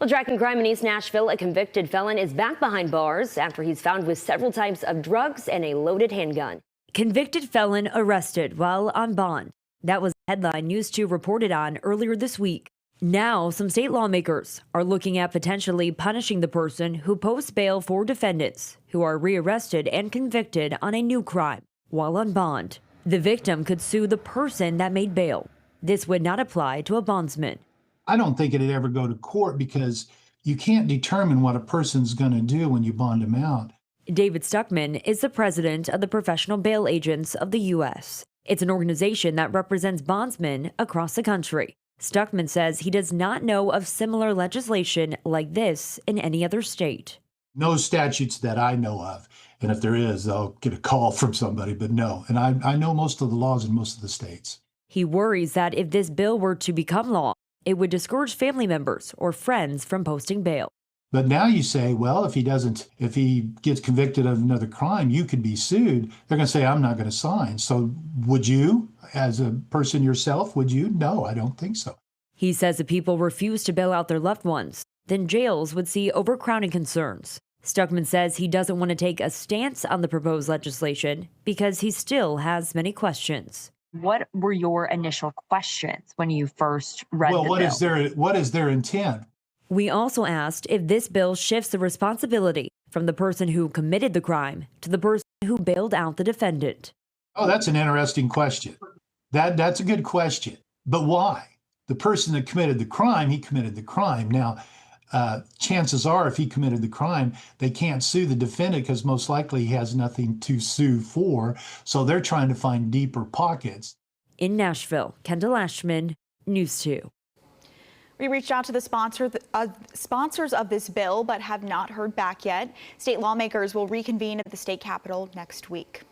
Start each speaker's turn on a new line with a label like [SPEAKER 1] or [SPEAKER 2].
[SPEAKER 1] Well, tracking crime in East Nashville, a convicted felon is back behind bars after he's found with several types of drugs and a loaded handgun. Convicted felon arrested while on bond. That was a headline News 2 reported on earlier this week. Now, some state lawmakers are looking at potentially punishing the person who posts bail for defendants who are rearrested and convicted on a new crime while on bond. The victim could sue the person that made bail. This would not apply to a bondsman.
[SPEAKER 2] I don't think it'd ever go to court because you can't determine what a person's going to do when you bond them out.
[SPEAKER 1] David Stuckman is the president of the Professional Bail Agents of the U.S. It's an organization that represents bondsmen across the country. Stuckman says he does not know of similar legislation like this in any other state.
[SPEAKER 2] No statutes that I know of. And if there is, I'll get a call from somebody, but no. And I know most of the laws in most of the states.
[SPEAKER 1] He worries that if this bill were to become law, it would discourage family members or friends from posting bail.
[SPEAKER 2] But now you say, well, if he gets convicted of another crime, you could be sued. They're going to say, I'm not going to sign. So would you, as a person yourself, would you? No, I don't think so.
[SPEAKER 1] He says if people refuse to bail out their loved ones, then jails would see overcrowding concerns. Stuckman says he doesn't want to take a stance on the proposed legislation because he still has many questions.
[SPEAKER 3] What were your initial questions when you first read the bill?
[SPEAKER 2] Well, what is their intent?
[SPEAKER 1] We also asked if this bill shifts the responsibility from the person who committed the crime to the person who bailed out the defendant.
[SPEAKER 2] Oh, that's an interesting question. That's a good question. But why? The person that committed the crime, he committed the crime. Now, chances are if he committed the crime, they can't sue the defendant because most likely he has nothing to sue for. So they're trying to find deeper pockets.
[SPEAKER 1] In Nashville, Kendall Ashman, News 2.
[SPEAKER 4] We reached out to the sponsors of this bill, but have not heard back yet. State lawmakers will reconvene at the state capitol next week.